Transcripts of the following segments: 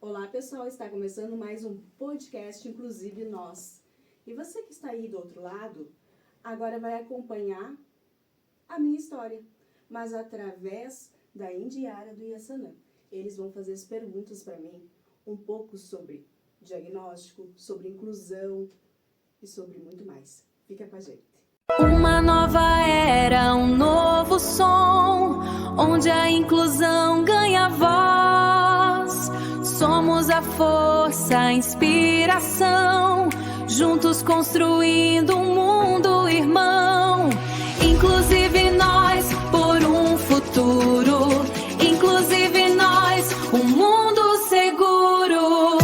Olá pessoal, está começando mais um podcast Inclusive Nós. E você que está aí do outro lado, agora vai acompanhar a minha história, mas através da Indiara do Yassanã. Eles vão fazer as perguntas para mim, um pouco sobre diagnóstico, sobre inclusão e sobre muito mais. Fica com a gente. Uma nova era, um novo som, onde a inclusão ganha voz. Somos a força, a inspiração, juntos construindo um mundo irmão. Inclusive nós, por um futuro. Inclusive nós, um mundo seguro.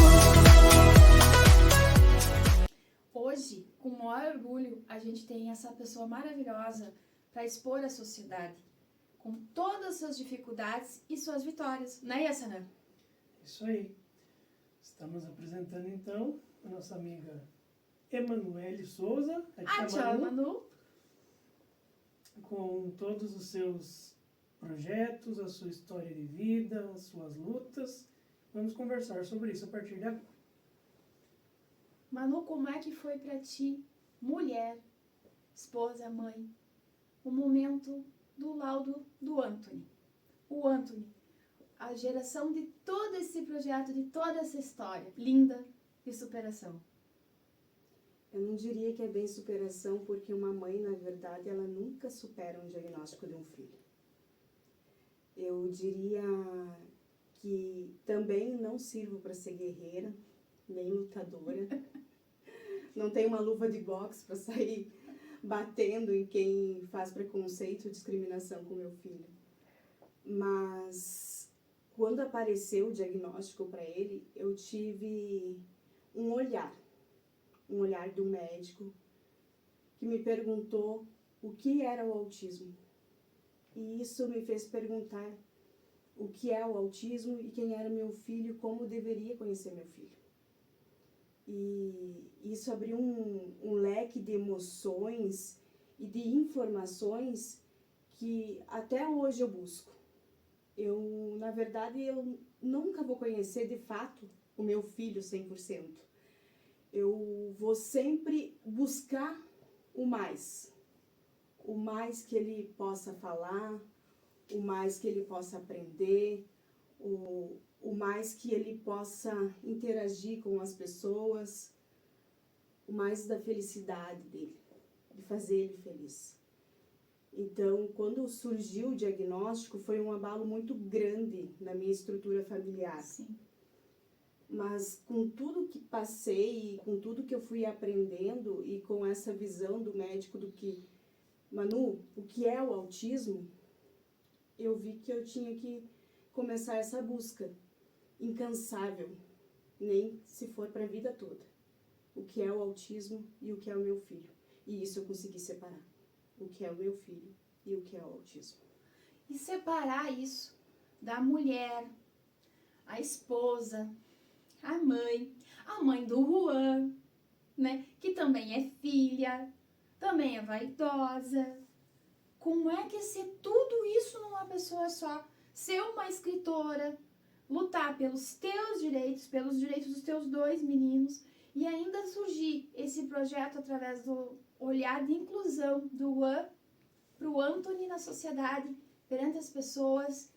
Hoje, com o maior orgulho, a gente tem essa pessoa maravilhosa para expor à sociedade, com todas as suas dificuldades e suas vitórias, né, Yassanã? Isso aí. Estamos apresentando então a nossa amiga Emanuele Souza, a tia Manu. com todos os seus projetos, a sua história de vida, as suas lutas. Vamos conversar sobre isso a partir de agora. Manu, como é que foi para ti, mulher, esposa, mãe, o momento do laudo do Anthony? O Anthony, a geração de todo esse projeto, de toda essa história linda de superação. Eu não diria que é bem superação, porque uma mãe, na verdade, ela nunca supera um diagnóstico de um filho. Eu diria que também não sirvo para ser guerreira, nem lutadora. Não tenho uma luva de boxe para sair batendo em quem faz preconceito e discriminação com meu filho. Mas quando apareceu o diagnóstico para ele, eu tive um olhar do médico que me perguntou o que era o autismo. E isso me fez perguntar o que é o autismo e quem era meu filho, como deveria conhecer meu filho. E isso abriu um leque de emoções e de informações que até hoje eu busco. Na verdade, eu nunca vou conhecer de fato o meu filho 100%. Eu vou sempre buscar o mais que ele possa falar, o mais que ele possa aprender, o mais que ele possa interagir com as pessoas, o mais da felicidade dele, de fazer ele feliz. Então, quando surgiu o diagnóstico, foi um abalo muito grande na minha estrutura familiar. Sim. Mas com tudo que passei, com tudo que eu fui aprendendo e com essa visão do médico do que, Manu, o que é o autismo, eu vi que eu tinha que começar essa busca incansável, nem se for para a vida toda. O que é o autismo e o que é o meu filho. E isso eu consegui separar. O que é o meu filho e o que é o autismo. E separar isso da mulher, a esposa, a mãe do Juan, né? Que também é filha, também é vaidosa. Como é que é ser tudo isso numa pessoa só? Ser uma escritora, lutar pelos teus direitos, pelos direitos dos teus dois meninos e ainda surgir esse projeto através do olhar de inclusão do Juan para o Anthony na sociedade, perante as pessoas.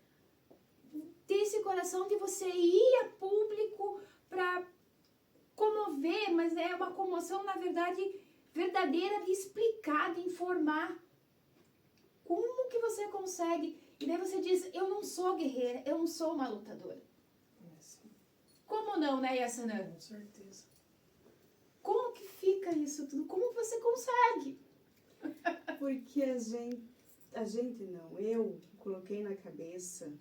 Ter esse coração de você ir a público para comover, mas é uma comoção, na verdade, verdadeira de explicar, de informar. Como que você consegue? E daí você diz, eu não sou guerreira, eu não sou uma lutadora. Como não, né, Yassanã? Com certeza. Como que fica isso tudo? Como você consegue? Porque eu coloquei na cabeça,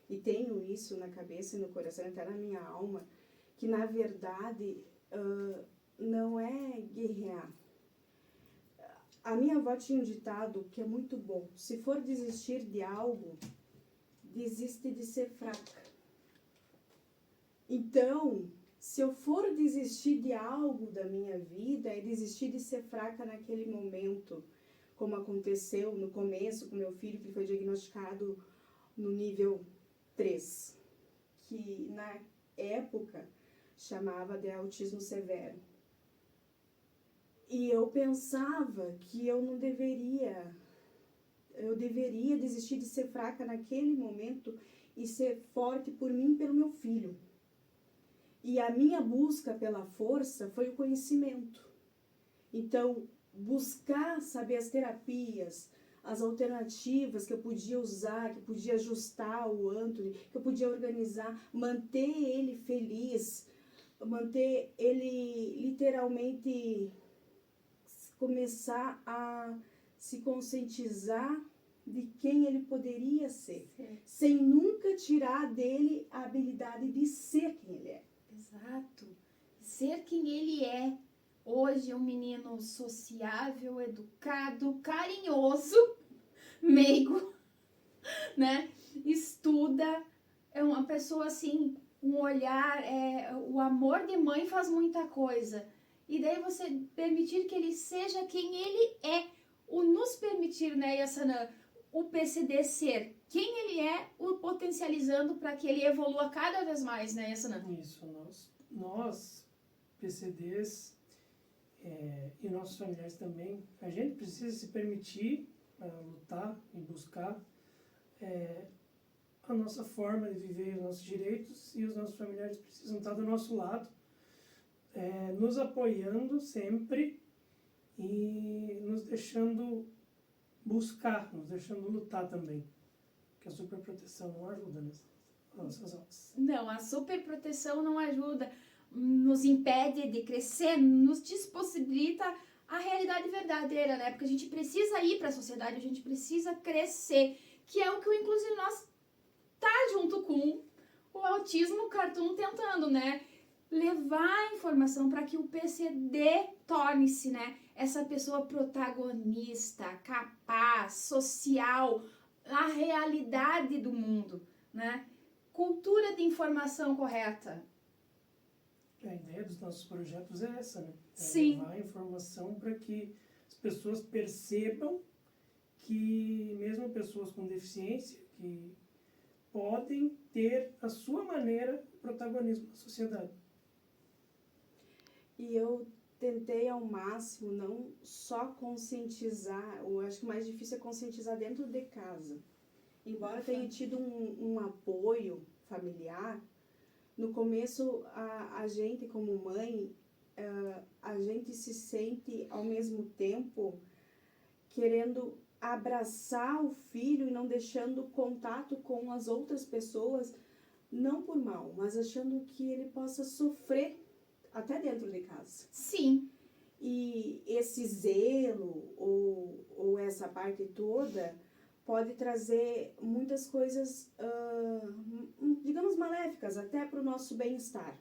e tenho isso na cabeça e no coração, até na minha alma, que na verdade não é guerrear. A minha avó tinha um ditado que é muito bom: se for desistir de algo, desiste de ser fraca. Então, se eu for desistir de algo da minha vida, é desistir de ser fraca naquele momento, como aconteceu no começo com meu filho, que foi diagnosticado no nível 3, que época chamava de autismo severo. E eu pensava que eu deveria desistir de ser fraca naquele momento e ser forte por mim e pelo meu filho. E a minha busca pela força foi o conhecimento. Então, buscar saber as terapias, as alternativas que eu podia usar, que eu podia ajustar o Anthony, que eu podia organizar, manter ele feliz, manter ele literalmente começar a se conscientizar de quem ele poderia ser, sem nunca tirar dele a habilidade de ser quem ele é. Exato. Ser quem ele é. Hoje é um menino sociável, educado, carinhoso, meigo, né? Estuda, é uma pessoa assim, um olhar, o amor de mãe faz muita coisa. E daí você permitir que ele seja quem ele é, o nos permitir, né, Yassana, o PCD ser quem ele é, o potencializando para que ele evolua cada vez mais, né, Yassana? Isso, nós PCDs e nossos familiares também, a gente precisa se permitir lutar e buscar a nossa forma de viver os nossos direitos, e os nossos familiares precisam estar do nosso lado, nos apoiando sempre e nos deixando buscar, nos deixando lutar também. Porque a superproteção não ajuda nas nossas horas. Não, a superproteção não ajuda, nos impede de crescer, nos despossibilita a realidade verdadeira, né? Porque a gente precisa ir para a sociedade, a gente precisa crescer, que é o que o Inclusive Nós tá junto com o Autismo Cartoon tentando, né? Levar a informação para que o PCD torne-se, né, essa pessoa protagonista, capaz, social, a realidade do mundo, né? Cultura de informação correta. A ideia dos nossos projetos é essa, né? Sim. Levar a informação para que as pessoas percebam que mesmo pessoas com deficiência, que podem ter a sua maneira de protagonismo na sociedade. E eu tentei ao máximo não só conscientizar, eu acho que o mais difícil é conscientizar dentro de casa. Embora tenha tido um apoio familiar, no começo a gente como mãe, a gente se sente ao mesmo tempo querendo abraçar o filho e não deixando contato com as outras pessoas, não por mal, mas achando que ele possa sofrer até dentro de casa. Sim. E esse zelo ou essa parte toda pode trazer muitas coisas, digamos, maléficas, até para o nosso bem-estar.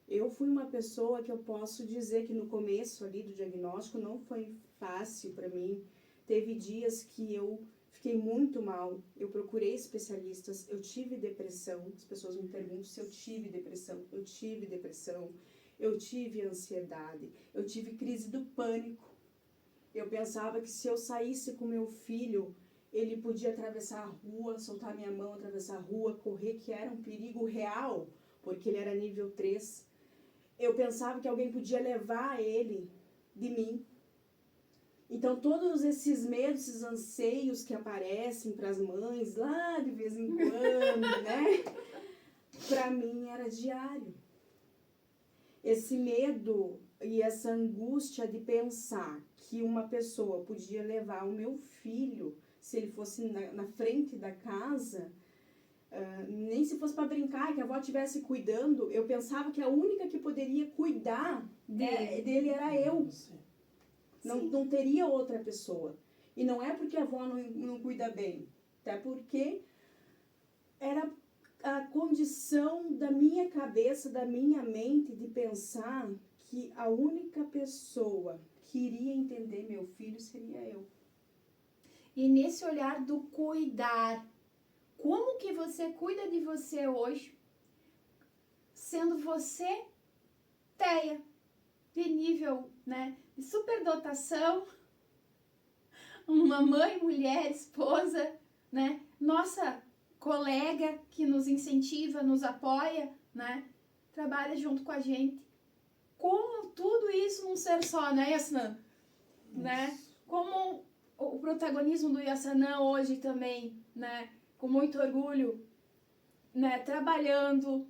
Eu fui uma pessoa que eu posso dizer que no começo ali do diagnóstico não foi fácil para mim. Teve dias que eu fiquei muito mal, eu procurei especialistas, eu tive depressão. As pessoas me perguntam se eu tive depressão. Eu tive depressão. Eu tive ansiedade, eu tive crise do pânico. Eu pensava que se eu saísse com meu filho, ele podia atravessar a rua, soltar minha mão, atravessar a rua, correr, que era um perigo real, porque ele era nível 3. Eu pensava que alguém podia levar ele de mim. Então, todos esses medos, esses anseios que aparecem para as mães lá de vez em quando, né? Para mim era diário. Esse medo e essa angústia de pensar que uma pessoa podia levar o meu filho, se ele fosse na frente da casa, nem se fosse para brincar, que a avó estivesse cuidando, eu pensava que a única que poderia cuidar dele era eu. Não teria outra pessoa. E não é porque a avó não cuida bem, até porque era a condição da minha cabeça, da minha mente, de pensar que a única pessoa que iria entender meu filho seria eu. E nesse olhar do cuidar, como que você cuida de você hoje, sendo você TEA, de nível, né, de superdotação, uma mãe, mulher, esposa, né, nossa colega que nos incentiva, nos apoia, né? trabalha junto com a gente. Como tudo isso num ser só, né, Yasnan? Né? Como o protagonismo do Yassanã hoje também, né? Com muito orgulho, né? Trabalhando,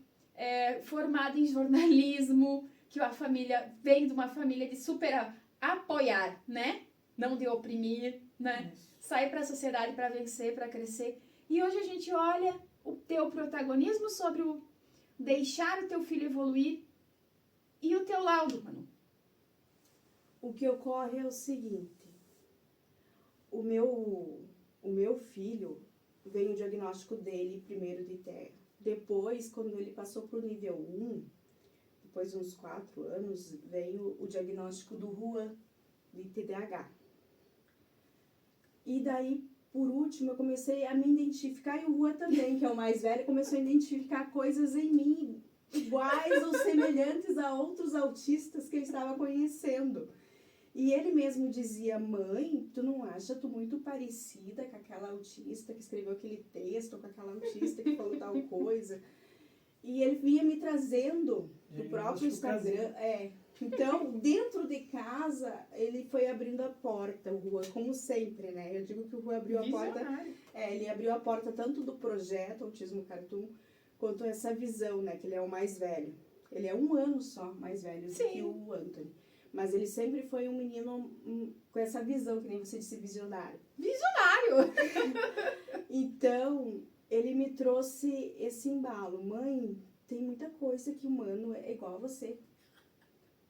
formado em jornalismo, que a família vem de uma família de super apoiar, né? Não de oprimir, né? Sair para a sociedade para vencer, para crescer. E hoje a gente olha o teu protagonismo sobre o deixar o teu filho evoluir e o teu laudo, Manu. O que ocorre é o seguinte, o meu filho, veio o diagnóstico dele primeiro de TEA. Depois, quando ele passou para o nível 1, depois de uns 4 anos, veio o diagnóstico do Juan, de TDAH. E daí, por último, eu comecei a me identificar, e o Juan também, que é o mais velho, começou a identificar coisas em mim, iguais ou semelhantes a outros autistas que eu estava conhecendo. E ele mesmo dizia, mãe, tu não acha tu muito parecida com aquela autista que escreveu aquele texto, com aquela autista que falou tal coisa? E ele vinha me trazendo do próprio Instagram. Então, dentro de casa, ele foi abrindo a porta, o Juan, como sempre, né? Eu digo que o Juan abriu a porta. Ele abriu a porta tanto do projeto Autismo Cartoon, quanto essa visão, né? Que ele é o mais velho. Ele é 1 ano só mais velho do que o Anthony. Mas ele sempre foi um menino com essa visão, que nem você disse, visionário. Visionário! Então, ele me trouxe esse embalo. Mãe, tem muita coisa que o humano é igual a você.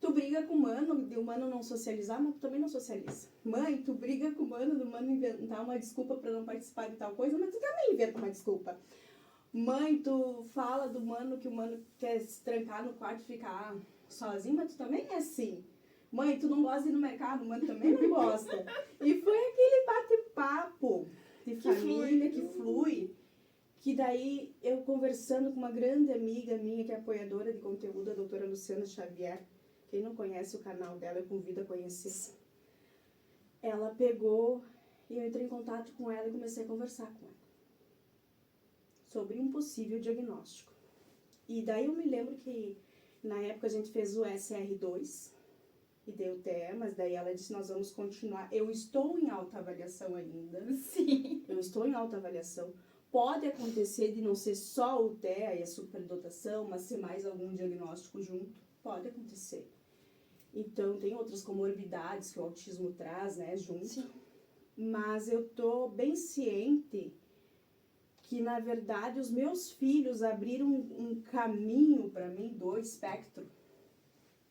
Tu briga com o humano, de humano não socializar, mas tu também não socializa. Mãe, tu briga com o humano, do humano inventar uma desculpa pra não participar de tal coisa, mas tu também inventa uma desculpa. Mãe, tu fala do humano que o humano quer se trancar no quarto e ficar sozinho, mas tu também é assim. Mãe, tu não gosta de ir no mercado, mãe, também não gosta. E foi aquele bate-papo de família que flui, que daí eu conversando com uma grande amiga minha, que é apoiadora de conteúdo, a doutora Luciana Xavier, quem não conhece o canal dela, eu convido a conhecer. Ela pegou e eu entrei em contato com ela e comecei a conversar com ela sobre um possível diagnóstico. E daí eu me lembro que na época a gente fez o SR2, e deu TEA, mas daí ela disse, nós vamos continuar. Eu estou em alta avaliação ainda. Sim. Eu estou em alta avaliação. Pode acontecer de não ser só o TEA e a superdotação, mas ser mais algum diagnóstico junto. Pode acontecer. Então, tem outras comorbidades que o autismo traz, né, junto. Sim. Mas eu tô bem ciente que, na verdade, os meus filhos abriram um caminho para mim do espectro,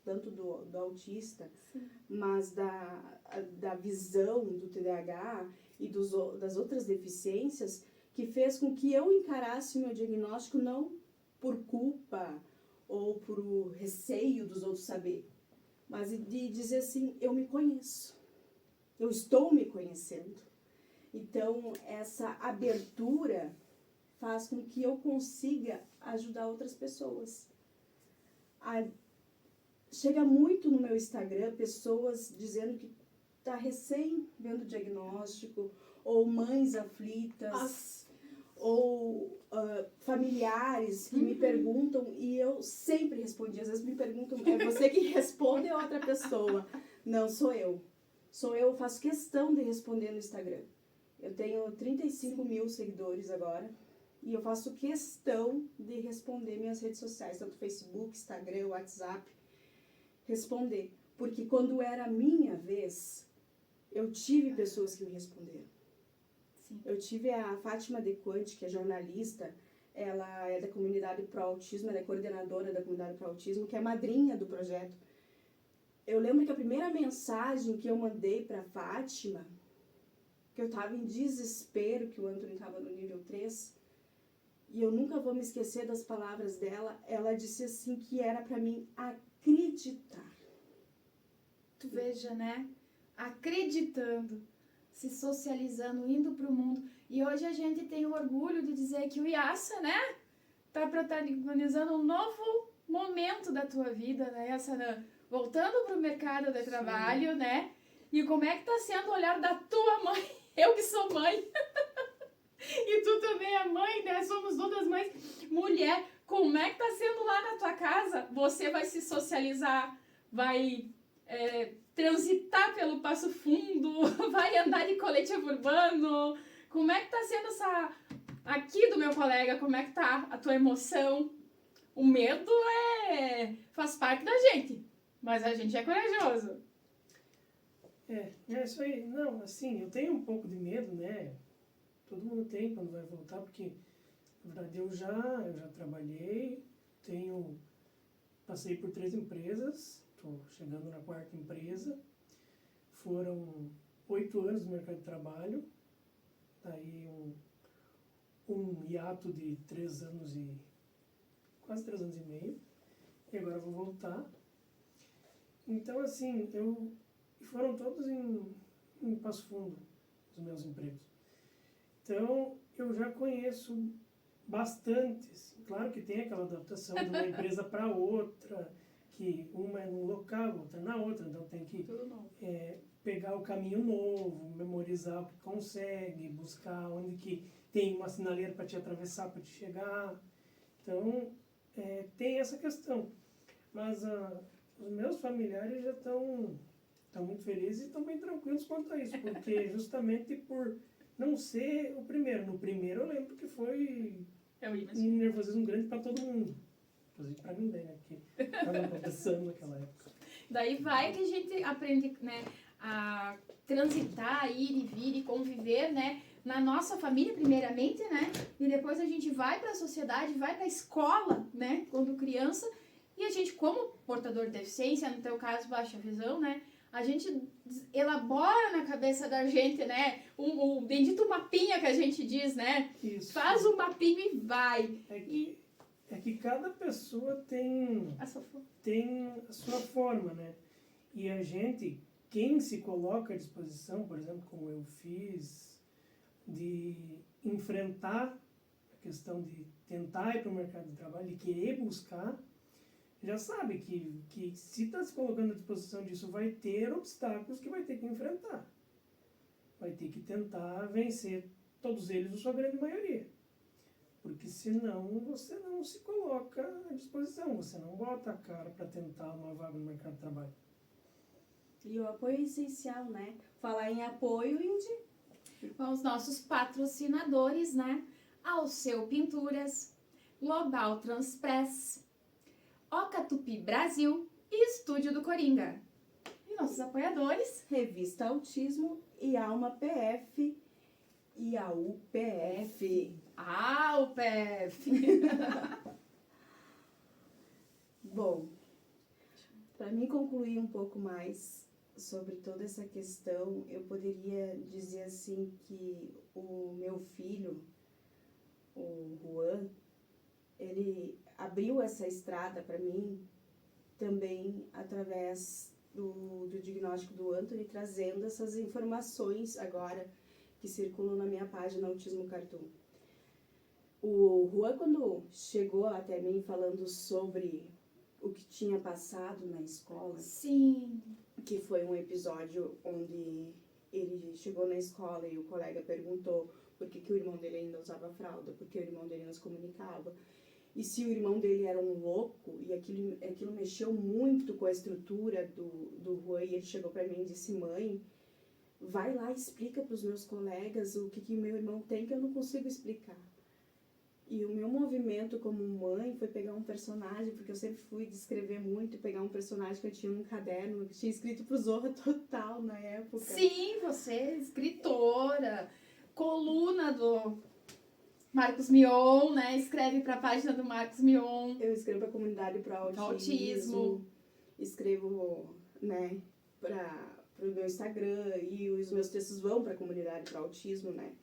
tanto do autista, sim, mas da visão do TDAH e das outras deficiências, que fez com que eu encarasse o meu diagnóstico não por culpa ou por receio dos outros saber, mas de dizer assim, eu me conheço, eu estou me conhecendo. Então, essa abertura faz com que eu consiga ajudar outras pessoas. Chega muito no meu Instagram pessoas dizendo que está recém vendo o diagnóstico, ou mães aflitas, ou familiares que me perguntam, e eu sempre respondi. Às vezes me perguntam, é você que responde ou outra pessoa? Não, sou eu. Sou eu, faço questão de responder no Instagram. Eu tenho 35 mil seguidores agora, e eu faço questão de responder minhas redes sociais, tanto Facebook, Instagram, WhatsApp, responder. Porque quando era a minha vez, eu tive pessoas que me responderam. Sim. Eu tive a Fátima Dequante, que é jornalista, ela é da comunidade pró-autismo, ela é coordenadora da comunidade pró-autismo, que é madrinha do projeto. Eu lembro que a primeira mensagem que eu mandei para Fátima, que eu estava em desespero, que o Anthony estava no nível 3, e eu nunca vou me esquecer das palavras dela, ela disse assim que era para mim acreditar. Tu veja, né? Acreditando, se socializando, indo pro mundo. E hoje a gente tem o orgulho de dizer que o Yassa, né? Tá protagonizando um novo momento da tua vida, né, Yassa? Voltando pro mercado de trabalho, né? E como é que tá sendo o olhar da tua mãe? Eu que sou mãe. E tu também é mãe, né? Somos todas mães. Mulher, como é que tá sendo lá na tua casa? Você vai se socializar, vai transitar pelo Passo Fundo, vai andar de colete urbano. Como é que tá sendo essa... Aqui do meu colega, como é que tá a tua emoção? O medo faz parte da gente, mas a gente é corajoso. É isso aí. Não, assim, eu tenho um pouco de medo, né? Todo mundo tem quando vai voltar, porque, na verdade, eu já trabalhei, passei por 3 empresas, estou chegando na 4ª empresa, foram 8 anos no mercado de trabalho, daí um hiato de 3 anos quase 3 anos e meio, e agora eu vou voltar. Então, assim, foram todos em Passo Fundo, os meus empregos. Então, eu já conheço bastante. Assim. Claro que tem aquela adaptação de uma empresa para outra, que uma é num local, outra na outra, então tem que pegar o caminho novo, memorizar o que consegue, buscar onde que tem uma sinaleira para te atravessar, para te chegar. Então, tem essa questão. Mas os meus familiares já estão muito felizes e estão bem tranquilos quanto a isso, porque justamente por não ser o primeiro. No primeiro eu lembro que foi um nervosismo grande para todo mundo. Inclusive para mim, né? Que estava acontecendo naquela época. Daí vai que a gente aprende, né, a transitar, ir e vir e conviver, né, na nossa família primeiramente, né, e depois a gente vai para a sociedade, vai para a escola, né, quando criança, e a gente, como portador de deficiência, no teu caso baixa visão, né, a gente elabora na cabeça da gente, né, o bendito mapinha que a gente diz, né, Isso. Faz o mapinha e vai. É que cada pessoa tem a sua forma, né? E a gente, quem se coloca à disposição, por exemplo, como eu fiz, de enfrentar a questão de tentar ir para o mercado de trabalho e querer buscar, já sabe que se está se colocando à disposição disso, vai ter obstáculos que vai ter que enfrentar. Vai ter que tentar vencer todos eles, ou sua grande maioria. Porque senão você não se coloca à disposição, você não bota a cara para tentar uma vaga no mercado de trabalho. E o apoio é essencial, né? Falar em apoio, Indy. Com os nossos patrocinadores, né? Alceu Pinturas, Global Transpress, Ocatupi Brasil e Estúdio do Coringa. E nossos apoiadores, Revista Autismo e Alma PF e a UPF. a UPF. Bom, para mim concluir um pouco mais sobre toda essa questão, eu poderia dizer assim que o meu filho, o Juan, ele abriu essa estrada para mim também através do diagnóstico do Anthony, trazendo essas informações agora que circulam na minha página Autismo Cartoon. O Juan, quando chegou até mim falando sobre o que tinha passado na escola, Sim. que foi um episódio onde ele chegou na escola e o colega perguntou por que o irmão dele ainda usava fralda, por que o irmão dele não se comunicava, e se o irmão dele era um louco, e aquilo mexeu muito com a estrutura do Juan, e ele chegou para mim e disse: mãe, vai lá e explica para os meus colegas o que meu irmão tem que eu não consigo explicar. E o meu movimento como mãe foi pegar um personagem, porque eu sempre fui descrever muito, pegar um personagem que eu tinha num caderno, que tinha escrito pro Zorra Total na época. Sim, você é escritora, coluna do Marcos Mion, né? Escreve para a página do Marcos Mion. Eu escrevo para a comunidade pro autismo. Escrevo, né, para o meu Instagram, e os meus textos vão para a comunidade pro autismo, né?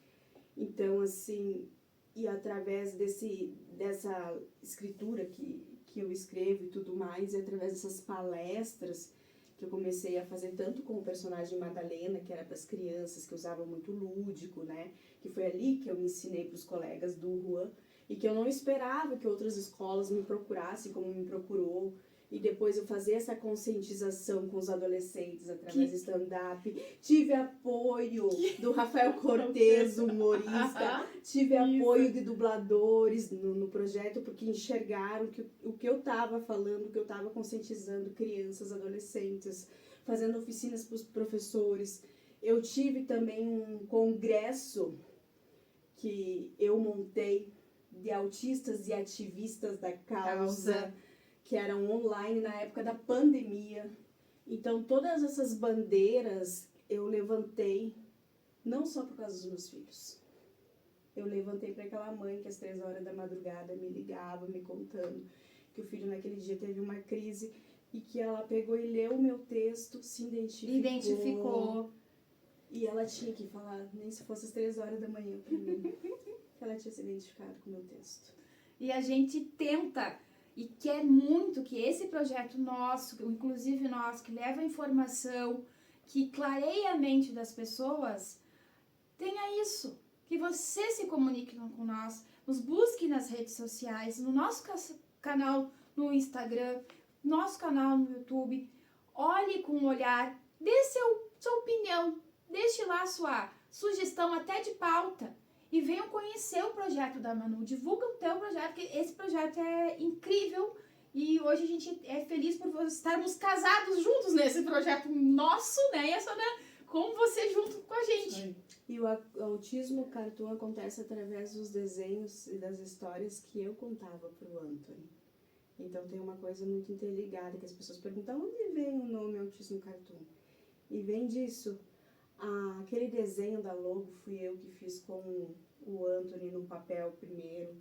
Então, assim, e através dessa escritura que eu escrevo e tudo mais, e através dessas palestras que eu comecei a fazer tanto com o personagem Madalena, que era para as crianças, que usava muito lúdico, né? Que foi ali que eu me ensinei para os colegas do Juan, e que eu não esperava que outras escolas me procurassem como me procurou, e depois eu fazer essa conscientização com os adolescentes através do stand-up. Tive apoio do Rafael Cortez, humorista. Tive apoio de dubladores no projeto, porque enxergaram que o que eu estava falando, o que eu estava conscientizando crianças, adolescentes, fazendo oficinas para os professores. Eu tive também um congresso que eu montei de autistas e ativistas da causa, que eram online na época da pandemia. Então, todas essas bandeiras eu levantei, não só por causa dos meus filhos. Eu levantei para aquela mãe que às 3 horas da madrugada me ligava, me contando que o filho naquele dia teve uma crise e que ela pegou e leu o meu texto, se identificou. E ela tinha que falar, nem se fosse às 3 horas da manhã para mim, que ela tinha se identificado com o meu texto. E a gente tenta e quer muito que esse projeto nosso, inclusive nosso, que leva informação, que clareia a mente das pessoas, tenha isso. Que você se comunique com nós, nos busque nas redes sociais, no nosso canal no Instagram, nosso canal no YouTube. Olhe com um olhar, dê sua opinião, deixe lá sua sugestão até de pauta. E venham conhecer o projeto da Manu, divulga o teu projeto, porque esse projeto é incrível e hoje a gente é feliz por estarmos casados juntos nesse projeto nosso, né? E a Sana com você junto com a gente. E o autismo cartoon acontece através dos desenhos e das histórias que eu contava pro Anthony. Então tem uma coisa muito interligada, que as pessoas perguntam, onde vem o nome autismo cartoon? E vem disso. Aquele desenho da logo fui eu que fiz com o Anthony no papel primeiro.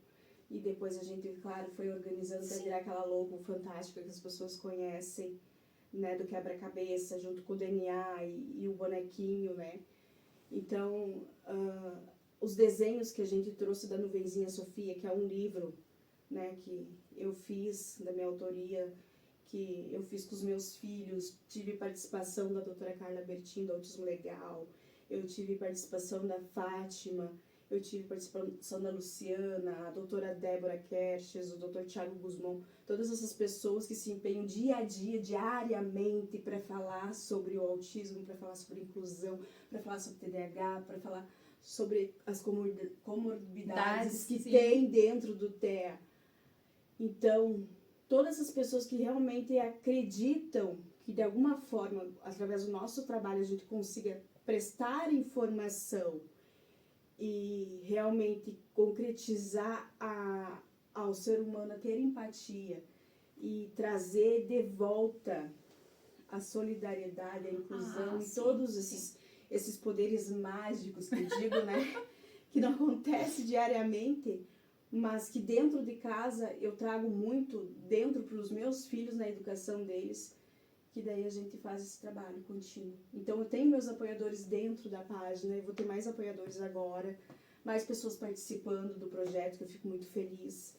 E depois a gente, claro, foi organizando para virar aquela logo fantástica que as pessoas conhecem, né? Do quebra-cabeça, junto com o DNA e o bonequinho, né? Então, os desenhos que a gente trouxe da Nuvenzinha Sofia, que é um livro, né? Que eu fiz, da minha autoria, que eu fiz com os meus filhos, tive participação da doutora Carla Bertin, do Autismo Legal, eu tive participação da Fátima, eu tive participação da Luciana, a doutora Débora Kerches, o doutor Thiago Guzmão, todas essas pessoas que se empenham dia a dia, diariamente, para falar sobre o autismo, para falar sobre inclusão, para falar sobre TDAH, para falar sobre as comorbidades que tem dentro do TEA. Então, todas as pessoas que realmente acreditam que de alguma forma, através do nosso trabalho, a gente consiga prestar informação e realmente concretizar ao ser humano a ter empatia e trazer de volta a solidariedade, a inclusão e todos esses poderes mágicos que eu digo, né? Que não acontece diariamente, mas que dentro de casa eu trago muito dentro para os meus filhos, na educação deles, que daí a gente faz esse trabalho contínuo. Então eu tenho meus apoiadores dentro da página, eu vou ter mais apoiadores agora, mais pessoas participando do projeto, que eu fico muito feliz.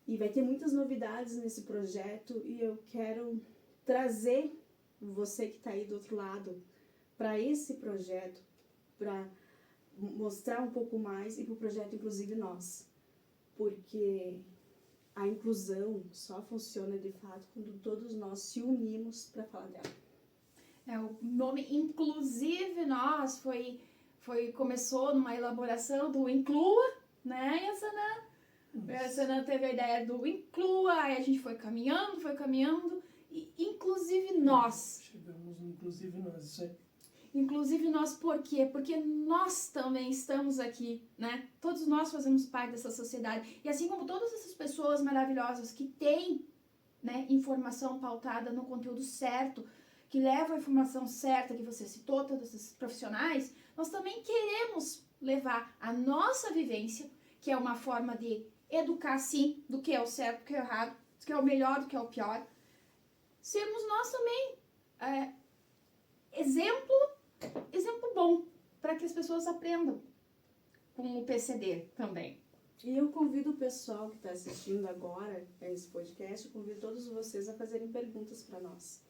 E vai ter muitas novidades nesse projeto e eu quero trazer você que está aí do outro lado para esse projeto, para mostrar um pouco mais e para o projeto Inclusive Nós. Porque a inclusão só funciona de fato quando todos nós se unimos para falar dela. O nome Inclusive Nós começou numa elaboração do Inclua, né? E a Sana teve a ideia do Inclua, aí a gente foi caminhando, e Inclusive Nós. Chegamos no Inclusive Nós, isso aí. Inclusive nós, por quê? Porque nós também estamos aqui, né? Todos nós fazemos parte dessa sociedade. E assim como todas essas pessoas maravilhosas que têm, né, informação pautada no conteúdo certo, que levam a informação certa, que você citou, todos esses profissionais, nós também queremos levar a nossa vivência, que é uma forma de educar, sim, do que é o certo, do que é o errado, do que é o melhor, do que é o pior. Sermos nós também exemplo bom para que as pessoas aprendam com o PCD também. E eu convido o pessoal que está assistindo agora a esse podcast, eu convido todos vocês a fazerem perguntas para nós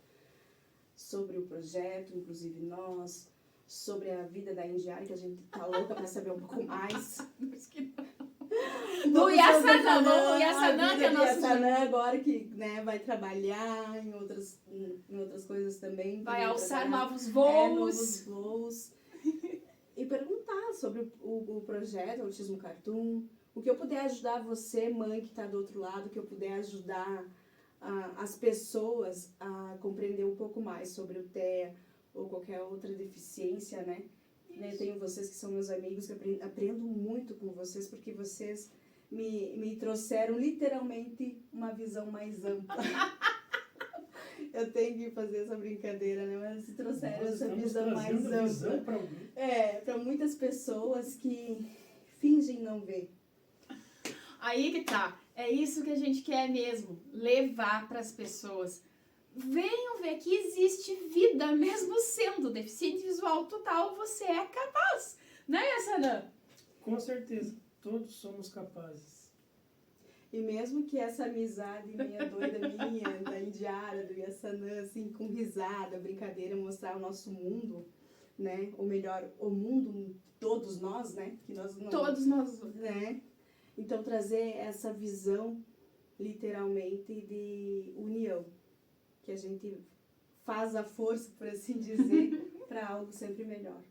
sobre o projeto, Inclusive Nós, sobre a vida da Indiara, que a gente tá louca para saber um pouco mais. Do Yassanã, vamos o a Yassanã, vida que é do nosso Yassanã agora que, né, vai trabalhar em outras coisas também. vai também alçar trabalhar. novos Novos voos. voos. E perguntar sobre o projeto Autismo Cartoon, o que eu puder ajudar você, mãe que está do outro lado, que eu puder ajudar as pessoas a compreender um pouco mais sobre o TEA ou qualquer outra deficiência, né? Tenho vocês que são meus amigos, que aprendo muito com vocês, porque vocês me trouxeram literalmente uma visão mais ampla. Eu tenho que fazer essa brincadeira, né? Mas trouxeram essa visão mais ampla. Para muitas pessoas que fingem não ver. Aí que tá. É isso que a gente quer mesmo. Levar para as pessoas. Venham ver que existe vida, mesmo sendo deficiente visual total, você é capaz. Né, Yassanã? Com certeza. Todos somos capazes. E mesmo que essa amizade minha, doida minha, da Indiara, do Yassanã, assim, com risada, brincadeira, mostrar o nosso mundo, né? Ou melhor, o mundo, todos nós, né? Que nós não, Todos nós. né? Então, trazer essa visão, literalmente, de união. Que a gente faz a força, por assim dizer, para algo sempre melhor.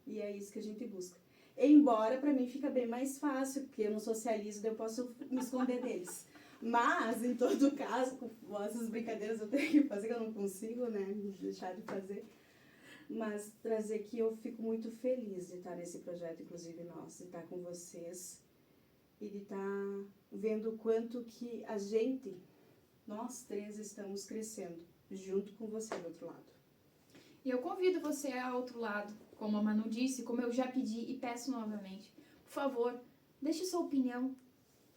E é isso que a gente busca. Embora, para mim, fica bem mais fácil, porque eu não socializo, daí eu posso me esconder deles. Mas, em todo caso, com essas brincadeiras eu tenho que fazer, que eu não consigo, né, deixar de fazer. Mas trazer que eu fico muito feliz de estar nesse projeto, inclusive nosso, de estar com vocês e de estar vendo o quanto que a gente, nós três, estamos crescendo, junto com você do outro lado. E eu convido você ao outro lado, como a Manu disse, como eu já pedi e peço novamente. Por favor, deixe sua opinião,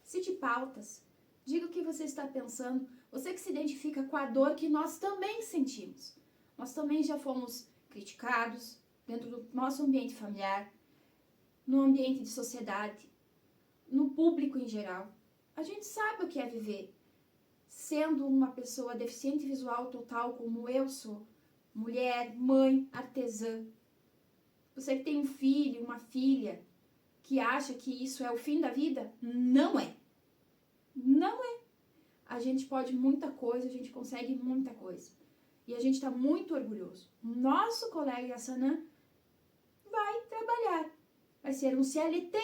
cite pautas, diga o que você está pensando. Você que se identifica com a dor que nós também sentimos. Nós também já fomos criticados dentro do nosso ambiente familiar, no ambiente de sociedade, no público em geral. A gente sabe o que é viver sendo uma pessoa deficiente visual total como eu sou. Mulher, mãe, artesã. Você que tem um filho, uma filha, que acha que isso é o fim da vida, não é. Não é. A gente pode muita coisa, a gente consegue muita coisa. E a gente está muito orgulhoso. Nosso colega Yassanã vai trabalhar. Vai ser um CLT.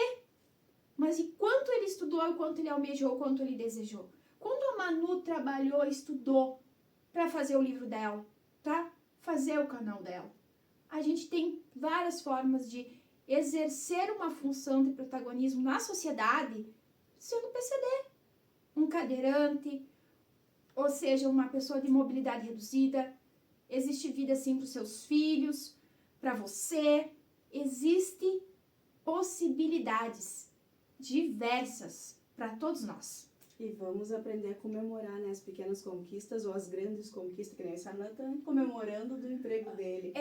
Mas e quanto ele estudou, o quanto ele almejou, o quanto ele desejou? Quando a Manu trabalhou, estudou para fazer o livro dela, tá? Fazer o canal dela. A gente tem várias formas de exercer uma função de protagonismo na sociedade sendo PCD. Um cadeirante, ou seja, uma pessoa de mobilidade reduzida. Existe vida sim para os seus filhos, para você. Existem possibilidades diversas para todos nós. E vamos aprender a comemorar, né, as pequenas conquistas ou as grandes conquistas, que nem esse Ana tá comemorando do emprego dele.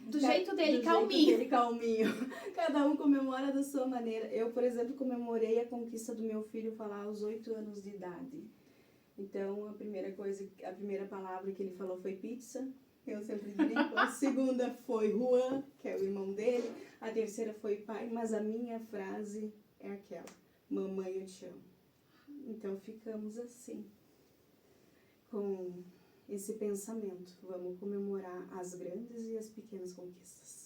Do jeito dele, calminho. Calminho. Cada um comemora da sua maneira. Eu, por exemplo, comemorei a conquista do meu filho falar aos 8 anos de idade. Então, a primeira palavra que ele falou foi pizza. Eu sempre brinco. A segunda foi Juan, que é o irmão dele. A terceira foi pai, mas a minha frase é aquela: mamãe, eu te amo. Então, ficamos assim, com esse pensamento. Vamos comemorar as grandes e as pequenas conquistas.